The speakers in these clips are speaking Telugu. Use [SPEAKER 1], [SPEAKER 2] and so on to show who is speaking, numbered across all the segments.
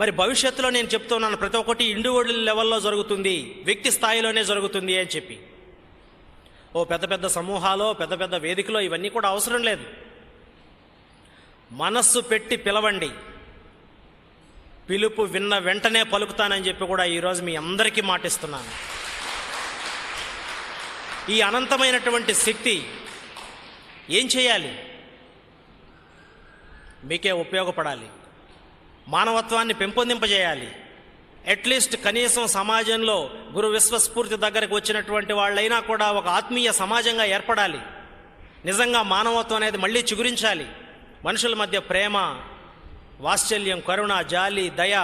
[SPEAKER 1] మరి భవిష్యత్తులో నేను చెప్తున్నాను, ప్రతి ఒక్కటి ఇండివిజువల్ లెవెల్లో జరుగుతుంది, వ్యక్తి స్థాయిలోనే జరుగుతుంది అని చెప్పి. ఓ పెద్ద పెద్ద సమూహాలో, పెద్ద పెద్ద వేదికలో ఇవన్నీ కూడా అవసరం లేదు. మనస్సు పెట్టి పిలవండి, పిలుపు విన్న వెంటనే పలుకుతానని చెప్పి కూడా ఈరోజు మీ అందరికీ మాటిస్తున్నాను. ఈ అనంతమైనటువంటి శక్తి ఏం చేయాలి? మీకే ఉపయోగపడాలి, మానవత్వాన్ని పెంపొందింపజేయాలి. అట్లీస్ట్ కనీసం సమాజంలో గురు విశ్వస్ఫూర్తి దగ్గరకు వచ్చినటువంటి వాళ్ళైనా కూడా ఒక ఆత్మీయ సమాజంగా ఏర్పడాలి. నిజంగా మానవత్వం అనేది మళ్ళీ చిగురించాలి. మనుషుల మధ్య ప్రేమ, వాత్సల్యం, కరుణ, జాలి, దయ,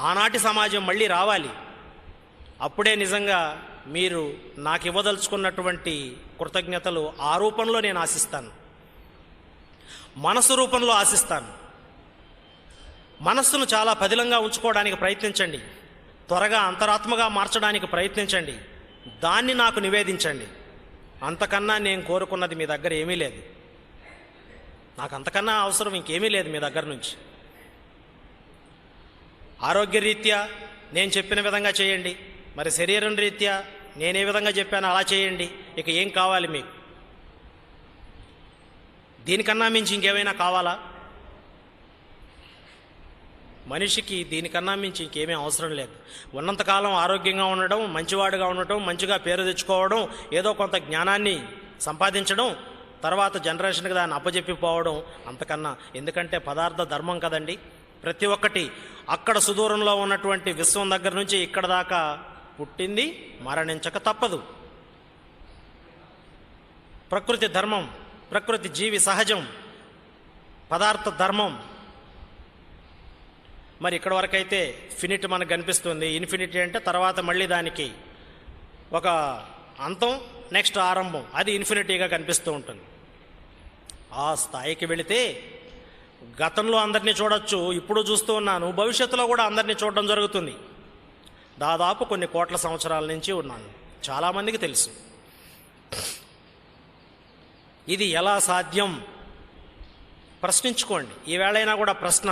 [SPEAKER 1] ఆనాటి సమాజం మళ్ళీ రావాలి. అప్పుడే నిజంగా మీరు నాకు ఇవ్వదలుచుకున్నటువంటి కృతజ్ఞతలు ఆ రూపంలో నేను ఆశిస్తాను, మనసు రూపంలో ఆశిస్తాను. మనస్సును చాలా పదిలంగా ఉంచుకోవడానికి ప్రయత్నించండి, త్వరగా అంతరాత్మగా మార్చడానికి ప్రయత్నించండి, దాన్ని నాకు నివేదించండి. అంతకన్నా నేను కోరుకున్నది మీ దగ్గర ఏమీ లేదు. నాకు అంతకన్నా అవసరం ఇంకేమీ లేదు మీ దగ్గర నుంచి. ఆరోగ్యరీత్యా నేను చెప్పిన విధంగా చేయండి, మరి శరీరం రీత్యా నేనే విధంగా చెప్పానో అలా చేయండి. ఇక ఏం కావాలి మీకు? దీనికన్నా మించి ఇంకేమైనా కావాలా? మనిషికి దీనికన్నా మించి ఇంకేమీ అవసరం లేదు. ఉన్నంతకాలం ఆరోగ్యంగా ఉండడం, మంచివాడుగా ఉండటం, మంచిగా పేరు తెచ్చుకోవడం, ఏదో కొంత జ్ఞానాన్ని సంపాదించడం, తర్వాత జనరేషన్కి దాన్ని అప్పజెప్పిపోవడం, అంతకన్నా. ఎందుకంటే పదార్థ ధర్మం కదండి ప్రతి ఒక్కటి. అక్కడ సుదూరంలో ఉన్నటువంటి విశ్వం దగ్గర నుంచి ఇక్కడ దాకా పుట్టింది, మరణించక తప్పదు. ప్రకృతి ధర్మం, ప్రకృతి జీవి సహజం, పదార్థ ధర్మం. మరి ఇక్కడ వరకైతే ఫినిట్ మనకు కనిపిస్తుంది. ఇన్ఫినిటీ అంటే తర్వాత మళ్ళీ దానికి ఒక అంతం, నెక్స్ట్ ఆరంభం, అది ఇన్ఫినిటీగా కనిపిస్తూ ఉంటుంది. ఆ స్థాయికి వెళితే గతంలో అందరినీ చూడొచ్చు, ఇప్పుడు చూస్తూ ఉన్నాను, భవిష్యత్తులో కూడా అందరినీ చూడడం జరుగుతుంది. దాదాపు కొన్ని కోట్ల సంవత్సరాల నుంచి ఉన్నాను, చాలామందికి తెలుసు. ఇది ఎలా సాధ్యం? ప్రశ్నించుకోండి. ఈవేళైనా కూడా ప్రశ్న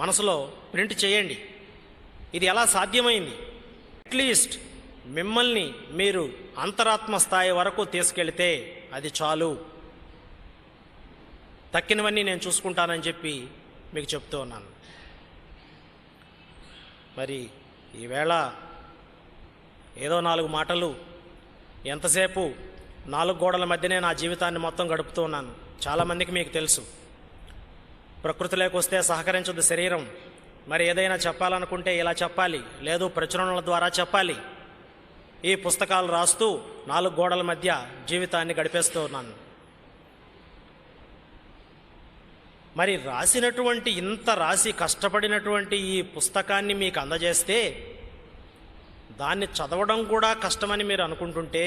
[SPEAKER 1] మనసులో ప్రింట్ చేయండి. ఇది ఎలా సాధ్యమైంది? అట్లీస్ట్ మిమ్మల్ని మీరు అంతరాత్మ స్థాయి వరకు తీసుకెళితే అది చాలు. తక్కినవన్నీ నేను చూసుకుంటానని చెప్పి మీకు చెప్తూ ఉన్నాను. మరి ఈవేళ ఏదో 4 మాటలు, ఎంతసేపు 4 గోడల మధ్యనే నా జీవితాన్ని మొత్తం గడుపుతూ ఉన్నాను. చాలామందికి మీకు తెలుసు, ప్రకృతిలోకి వస్తే సహకరించదు శరీరం. మరి ఏదైనా చెప్పాలనుకుంటే ఇలా చెప్పాలి, లేదు ప్రచురణల ద్వారా చెప్పాలి. ఈ పుస్తకాలు రాస్తూ 4 గోడల మధ్య జీవితాన్ని గడిపేస్తూ ఉన్నాను. మరి రాసినటువంటి, ఇంత రాసి కష్టపడినటువంటి ఈ పుస్తకాన్ని మీకు అందజేస్తే దాన్ని చదవడం కూడా కష్టమని మీరు అనుకుంటుంటే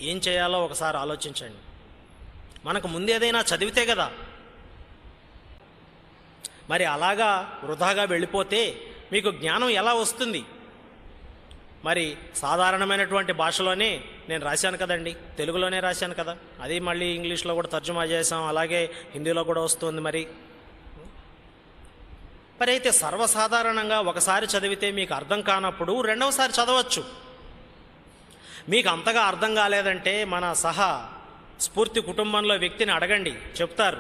[SPEAKER 1] ఏం చేయాలో ఒకసారి ఆలోచించండి. మనకు ముందు ఏదైనా చదివితే కదా. మరి అలాగా వృధాగా వెళ్ళిపోతే మీకు జ్ఞానం ఎలా వస్తుంది? మరి సాధారణమైనటువంటి భాషలోనే నేను రాశాను కదండి, తెలుగులోనే రాశాను కదా, అది మళ్ళీ ఇంగ్లీష్లో కూడా తర్జుమా చేసాం, అలాగే హిందీలో కూడా వస్తుంది. మరి అయితే సర్వసాధారణంగా ఒకసారి చదివితే మీకు అర్థం కానప్పుడు రెండవసారి చదవచ్చు. మీకు అంతగా అర్థం కాలేదంటే మన సహా స్ఫూర్తి కుటుంబంలో వ్యక్తిని అడగండి, చెప్తారు.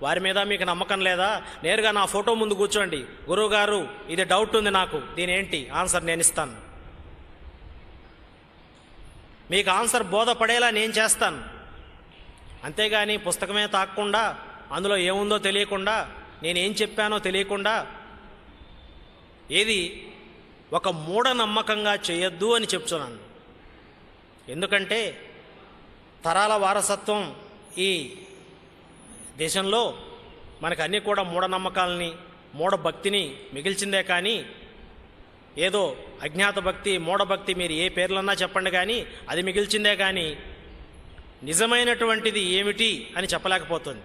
[SPEAKER 1] వారి మీద మీకు నమ్మకం లేదా? నేరుగా నా ఫోటో ముందు కూర్చోండి, గురువుగారు ఇది డౌట్ ఉంది నాకు, దీని ఏంటి ఆన్సర్ నేను ఇస్తాను. మీకు ఆన్సర్ బోధపడేలా నేను చేస్తాను. అంతేగాని పుస్తకమే తాకకుండా, అందులో ఏముందో తెలియకుండా, నేనేం చెప్పానో తెలియకుండా ఏది ఒక మూఢనమ్మకంగా చేయొద్దు అని చెప్తున్నాను. ఎందుకంటే తరాల వారసత్వం ఈ దేశంలో మనకు అన్నీ కూడా మూఢనమ్మకాలని, మూఢభక్తిని మిగిల్చిందే. కానీ ఏదో అజ్ఞాత భక్తి, మూఢభక్తి, మీరు ఏ పేర్లన్నా చెప్పండి, కానీ అది మిగిల్చిందే. కానీ నిజమైనటువంటిది ఏమిటి అని చెప్పలేకపోతుంది.